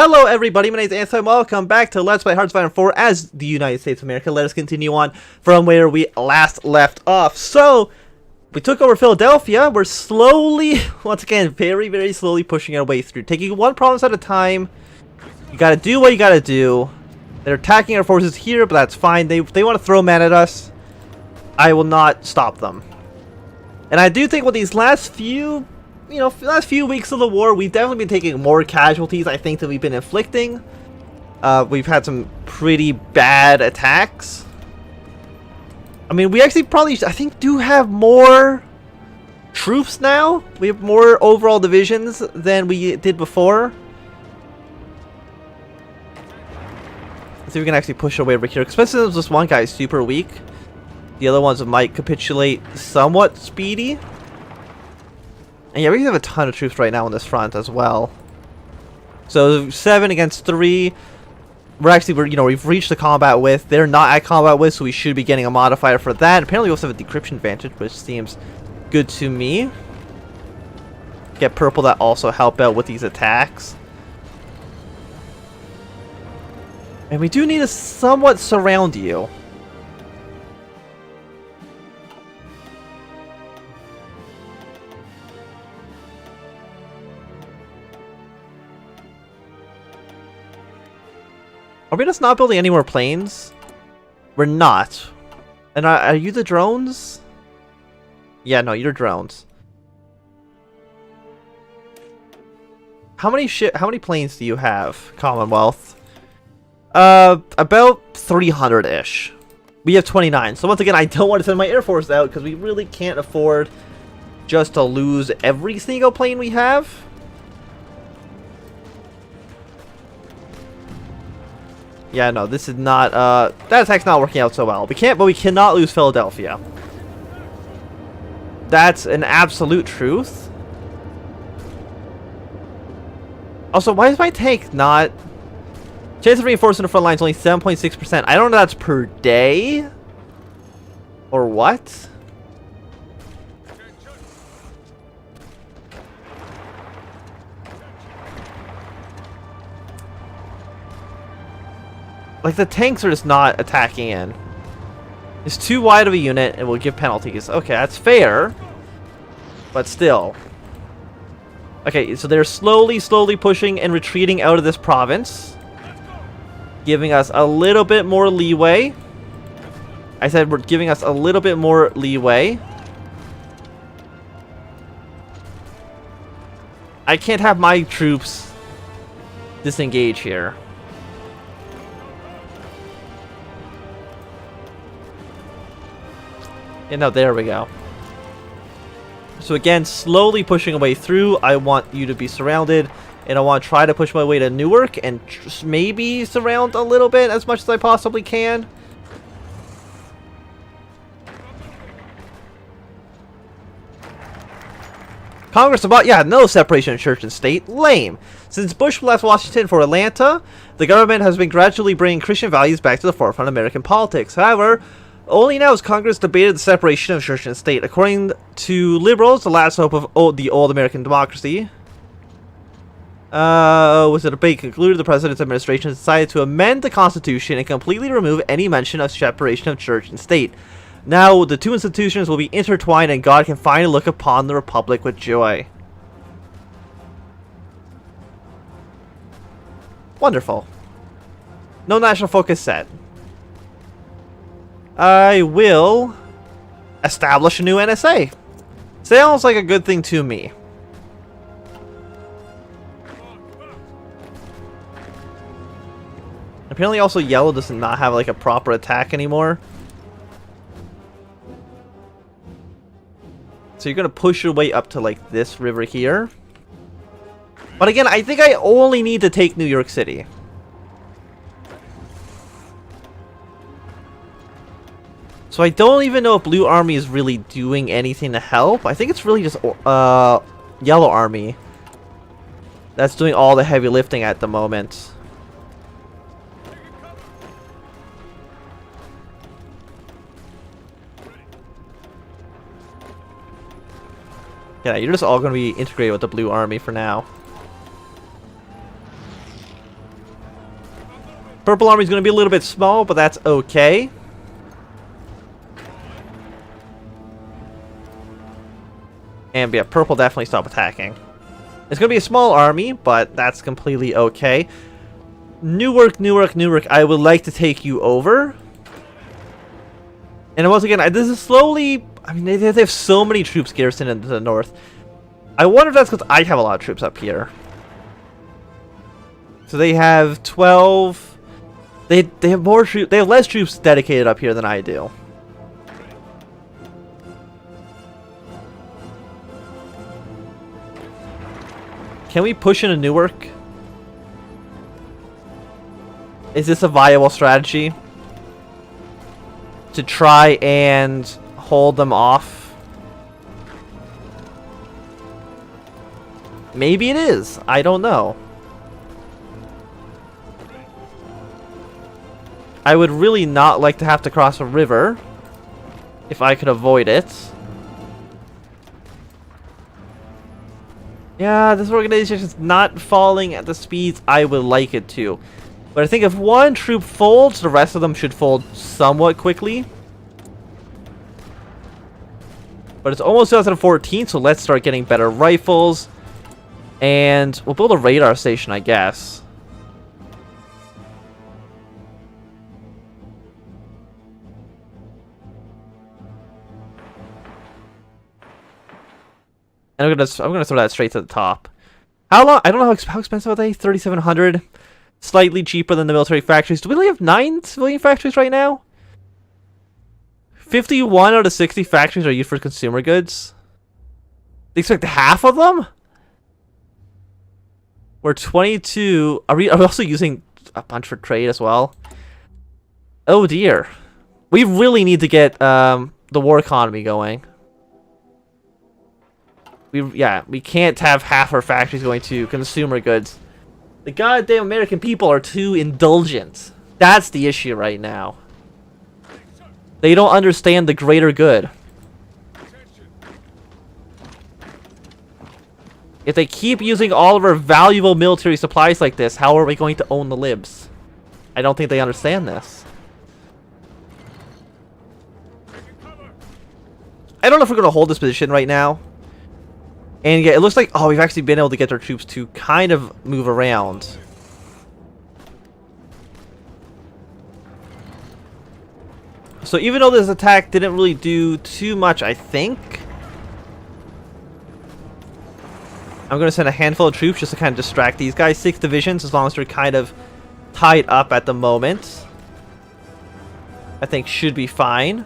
Hello everybody, my name is Anselm. Welcome back to Let's Play Hearts of Iron 4 as the United States of America. Let us continue on from where we last left off. So, we took over Philadelphia. We're slowly, once again, very slowly pushing our way through. Taking one province at a time. You gotta do what you gotta do. They're attacking our forces here, but that's fine. They want to throw men at us. I will not stop them. And I do think with these last few weeks of the war, we've definitely been taking more casualties, I think, than we've been inflicting. We've had some pretty bad attacks. I mean, we actually probably, I think, do have more troops now. We have more overall divisions than we did before. Let's see if we can actually push our way over here. Especially since this one guy is super weak. The other ones might capitulate somewhat speedy. And yeah, we have a ton of troops right now on this front as well. So 7 against 3. We've reached the combat with. They're not at combat with, so we should be getting a modifier for that. Apparently we also have a decryption advantage, which seems good to me. Get purple that also help out with these attacks. And we do need to somewhat surround you. Are we just not building any more planes? We're not. And are you the drones? Yeah, no, you're drones. How many planes do you have, Commonwealth? About 300-ish. We have 29. So once again, I don't want to send my Air Force out because we really can't afford just to lose every single plane we have. Yeah, no, this is not, that attack's not working out so well. We cannot lose Philadelphia. That's an absolute truth. Also, why is my tank not... Chance of reinforcing the front line is only 7.6%. I don't know if that's per day. Or what? Like, the tanks are just not attacking in. It's too wide of a unit and will give penalties. Okay, that's fair. But still. Okay, so they're slowly pushing and retreating out of this province. Giving us a little bit more leeway. I said we're giving us a little bit more leeway. I can't have my troops disengage here. Yeah, no, there we go. So again, slowly pushing away through. I want you to be surrounded, and I want to try to push my way to Newark and just maybe surround a little bit as much as I possibly can. Congress about, yeah, no separation of church and state. Lame. Since Bush left Washington for Atlanta, the government has been gradually bringing Christian values back to the forefront of American politics. However, only now has Congress debated the separation of church and state. According to liberals, the last hope of the old American democracy, was the debate concluded, the president's administration decided to amend the Constitution and completely remove any mention of separation of church and state. Now, the two institutions will be intertwined and God can finally look upon the republic with joy. Wonderful. No national focus set. I will establish a new NSA. Sounds like a good thing to me. Apparently also yellow does not have like a proper attack anymore. So you're going to push your way up to like this river here. But again, I think I only need to take New York City. So I don't even know if Blue Army is really doing anything to help. I think it's really just Yellow Army that's doing all the heavy lifting at the moment. Yeah, you're just all going to be integrated with the Blue Army for now. Purple army is going to be a little bit small, but that's okay. And yeah, purple definitely stop attacking. It's going to be a small army, but that's completely okay. Newark, I would like to take you over. And once again, this is slowly... I mean, they have so many troops garrisoned into the north. I wonder if that's because I have a lot of troops up here. So they have 12... They have more troops... They have less troops dedicated up here than I do. Can we push into Newark? Is this a viable strategy? To try and hold them off? Maybe it is. I don't know. I would really not like to have to cross a river if I could avoid it. Yeah, this organization is not falling at the speeds I would like it to. But I think if one troop folds, the rest of them should fold somewhat quickly. But it's almost 2014, so let's start getting better rifles. And we'll build a radar station, I guess. And I'm gonna throw that straight to the top. How long? I don't know how expensive are they? 3,700. Slightly cheaper than the military factories. Do we only have 9 civilian factories right now? 51 out of 60 factories are used for consumer goods. They expect half of them? We're 22. Are we also using a bunch for trade as well? Oh dear. We really need to get the war economy going. We can't have half our factories going to consumer goods. The goddamn American people are too indulgent. That's the issue right now. They don't understand the greater good. If they keep using all of our valuable military supplies like this, how are we going to own the libs? I don't think they understand this. I don't know if we're going to hold this position right now. And yeah, it looks like, oh, we've actually been able to get our troops to kind of move around. So even though this attack didn't really do too much, I think, I'm going to send a handful of troops just to kind of distract these guys. 6 divisions, as long as they're kind of tied up at the moment, I think should be fine.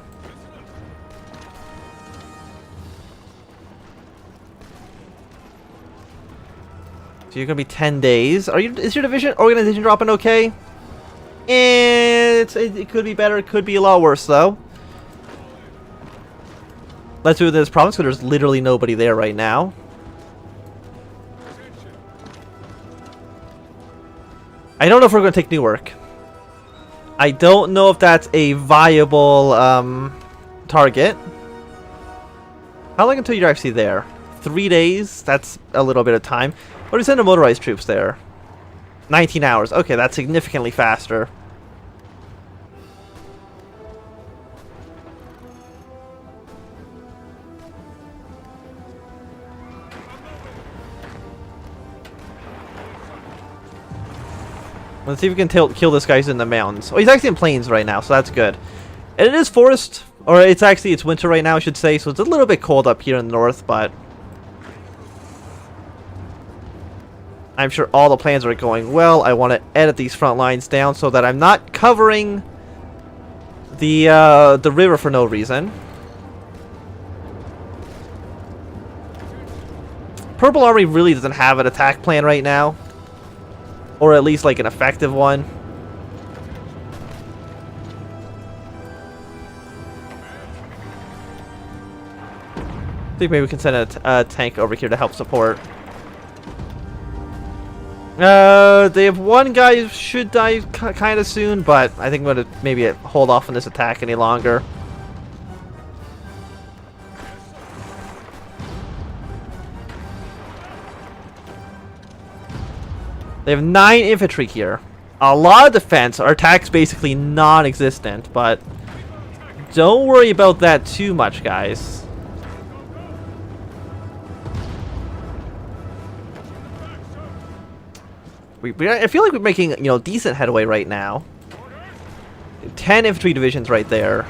So you're gonna be 10 days. Is your division organization dropping okay? It could be better. It could be a lot worse though. Let's do this province because there's literally nobody there right now. I don't know if we're gonna take Newark. I don't know if that's a viable target. How long until you're actually there? 3 days? That's a little bit of time. What do we send the motorized troops there? 19 hours. Okay, that's significantly faster. Let's see if we can kill this guy in the mountains. Oh, he's actually in plains right now, so that's good. And it is forest, or it's winter right now, I should say, so it's a little bit cold up here in the north, but I'm sure all the plans are going well. I want to edit these front lines down so that I'm not covering the river for no reason. Purple Army really doesn't have an attack plan right now, or at least like an effective one. I think maybe we can send a tank over here to help support. They have one guy who should die kind of soon, but I think I'm going to maybe hold off on this attack any longer. They have 9 infantry here. a lot of defense. Our attack's basically non-existent, but don't worry about that too much, guys. I feel like we're making, you know, decent headway right now. 10 infantry divisions right there.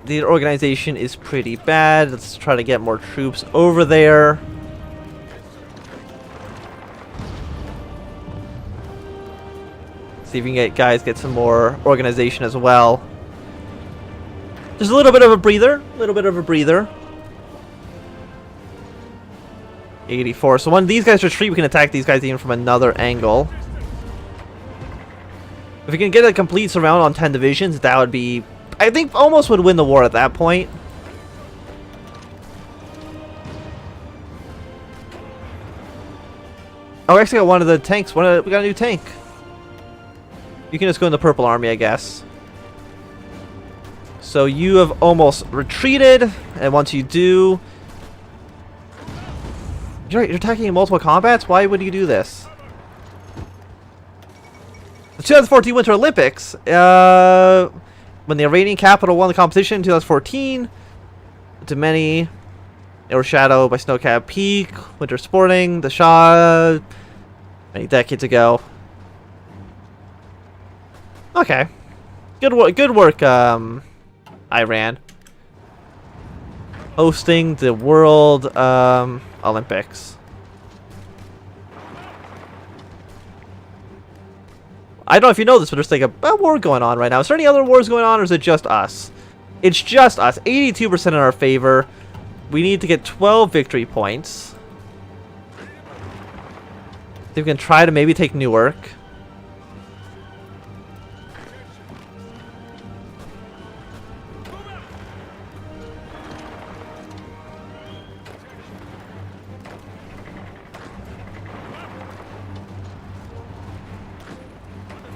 The organization is pretty bad. Let's try to get more troops over there. See if we can get some more organization as well. Just a little bit of a breather. 84. So when these guys retreat, we can attack these guys even from another angle. If we can get a complete surround on 10 divisions, that would be, I think, almost would win the war at that point. Oh, we actually got one of the tanks. We got a new tank. You can just go in the purple army, I guess. So you have almost retreated, and once you do... You're attacking in multiple combats? Why would you do this? The 2014 Winter Olympics, when the Iranian capital won the competition in 2014, to many, overshadowed by snow-capped peak, winter sporting, the Shah, many decades ago. Okay, good work, Iran, hosting the World Olympics. I don't know if you know this, but there's like a war going on right now. Is there any other wars going on, or is it just us? It's just us. 82% in our favor. We need to get 12 victory points. So we can try to maybe take Newark.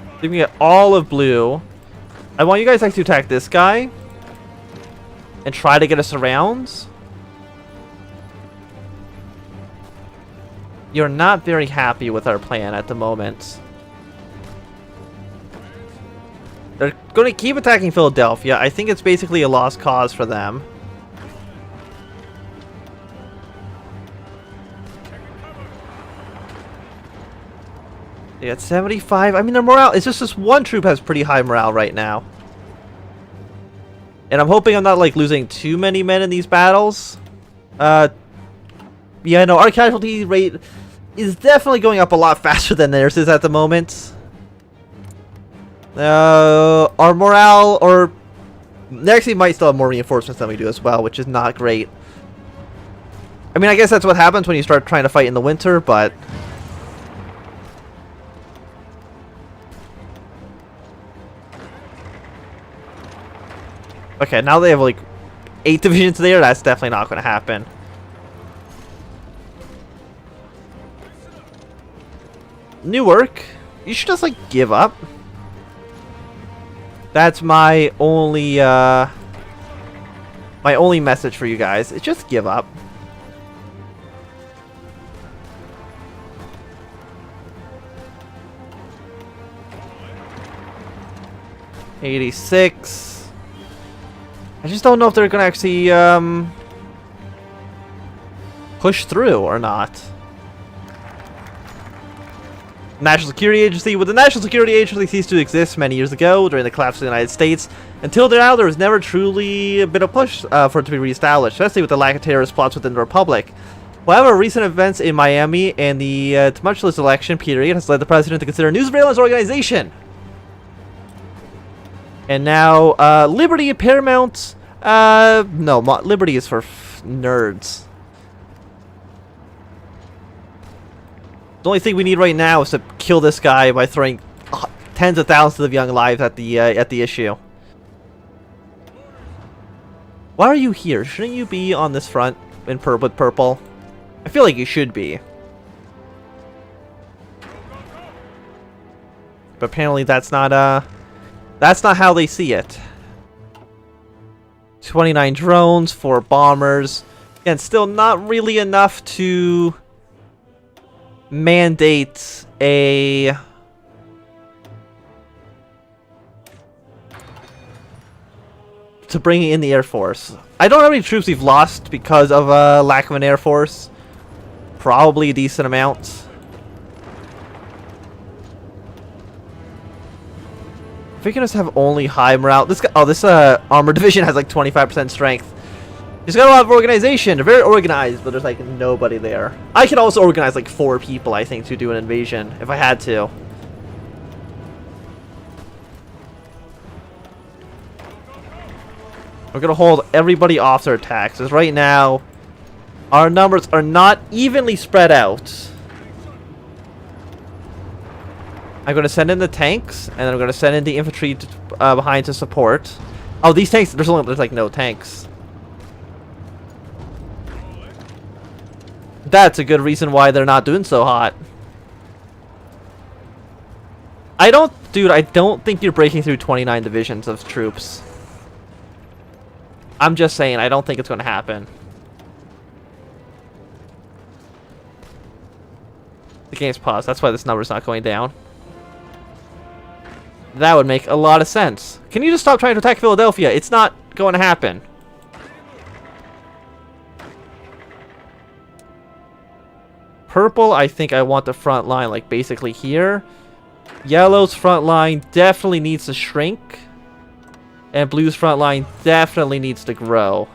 So we can get all of blue. I want you guys to attack this guy and try to get us around. You're not very happy with our plan at the moment. They're going to keep attacking Philadelphia. I think it's basically a lost cause for them. They got 75. I mean, their morale, it's just this one troop has pretty high morale right now. And I'm hoping I'm not, like, losing too many men in these battles. Yeah, no, our casualty rate is definitely going up a lot faster than theirs is at the moment. Our morale, or they actually might still have more reinforcements than we do as well, which is not great. I mean, I guess that's what happens when you start trying to fight in the winter, but... Okay, now they have like 8 divisions there. That's definitely not going to happen. Newark, you should just like give up. That's my only message for you guys. It's just give up. '86. I just don't know if they're going to actually push through or not. National Security Agency. Well, the National Security Agency ceased to exist many years ago during the collapse of the United States. Until now, there was never truly been a push for it to be reestablished, especially with the lack of terrorist plots within the Republic. However, recent events in Miami and the tumultuous election period has led the president to consider news surveillance organization. And now, Liberty and Paramount... no, Liberty is for nerds. The only thing we need right now is to kill this guy by throwing tens of thousands of young lives at the issue. Why are you here? Shouldn't you be on this front in with purple? I feel like you should be. But apparently that's not how they see it. 29 drones, 4 bombers. And still not really enough to mandate a to bring in the Air Force. I don't know how many troops we've lost because of a lack of an Air Force. Probably a decent amount. If we can just have only high morale. This guy, this armor division has like 25% strength. He's got a lot of organization. They're very organized, but there's like nobody there. I could also organize like 4 people, I think, to do an invasion if I had to. We're gonna hold everybody off their attacks, because right now our numbers are not evenly spread out. I'm gonna send in the tanks, and then I'm gonna send in the infantry to, behind to support. Oh, these tanks, there's like no tanks. That's a good reason why they're not doing so hot. Dude, I don't think you're breaking through 29 divisions of troops. I'm just saying, I don't think it's going to happen. The game's paused. That's why this number's not going down. That would make a lot of sense. Can you just stop trying to attack Philadelphia? It's not going to happen. Purple, I think I want the front line, like, basically here. Yellow's front line definitely needs to shrink. And blue's front line definitely needs to grow.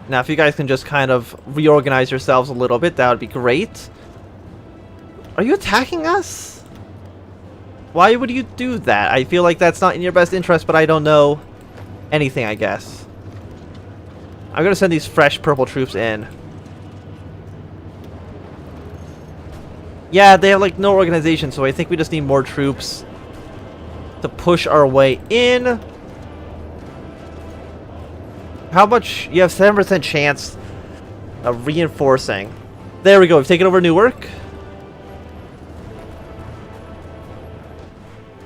Now, if you guys can just kind of reorganize yourselves a little bit, that would be great. Are you attacking us? Why would you do that? I feel like that's not in your best interest, but I don't know anything, I guess. I'm going to send these fresh purple troops in. Yeah, they have like no organization, so I think we just need more troops to push our way in. How much? You have 7% chance of reinforcing. There we go. We've taken over Newark.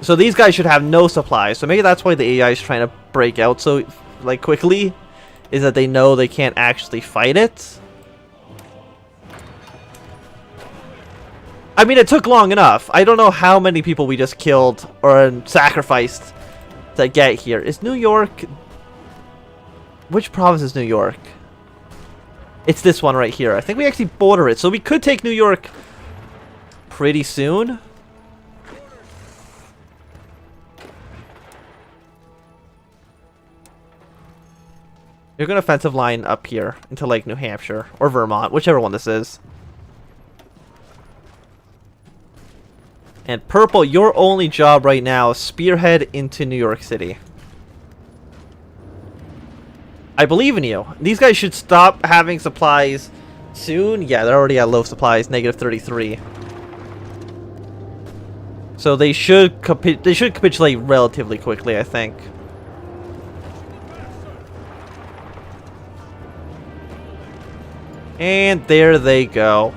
So these guys should have no supplies. So maybe that's why the AI is trying to break out so like quickly, is that they know they can't actually fight it. I mean, it took long enough. I don't know how many people we just killed or sacrificed to get here. Is New York... Which province is New York? It's this one right here. I think we actually border it. So we could take New York pretty soon. You're going to offensive line up here into like New Hampshire or Vermont, whichever one this is. And purple, your only job right now is spearhead into New York City. I believe in you. These guys should stop having supplies soon. Yeah, they're already at low supplies, -33. So they should capitulate relatively quickly, I think. And there they go.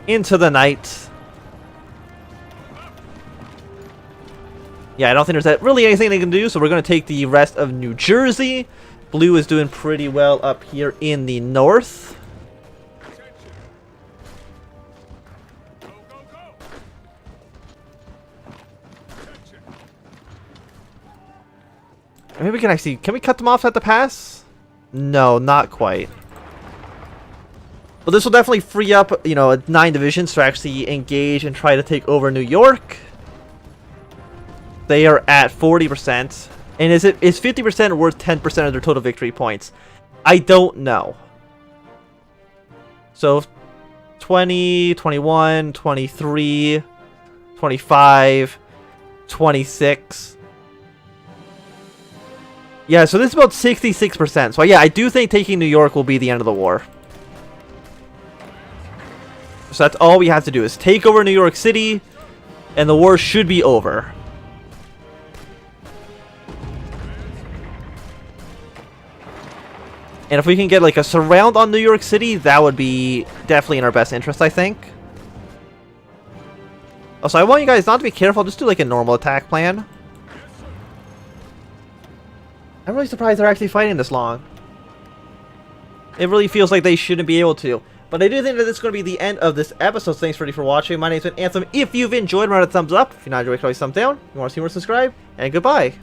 Into the night. Yeah, I don't think there's really anything they can do, so we're going to take the rest of New Jersey. Blue is doing pretty well up here in the north. Maybe we can actually... Can we cut them off at the pass? No, not quite. Well, this will definitely free up, you know, 9 divisions to actually engage and try to take over New York. They are at 40%. And is 50% worth 10% of their total victory points? I don't know. So 20, 21, 23, 25, 26. Yeah, so this is about 66%. So yeah, I do think taking New York will be the end of the war. So that's all we have to do is take over New York City, and the war should be over. And if we can get like a surround on New York City, that would be definitely in our best interest, I think. Also, I want you guys not to be careful. Just do like a normal attack plan. I'm really surprised they're actually fighting this long. It really feels like they shouldn't be able to. But I do think that this is going to be the end of this episode. So thanks for watching. My name's been Anthem. If you've enjoyed, remember to thumbs up. If you're not enjoying, always thumbs down. If you want to see more, subscribe. And goodbye.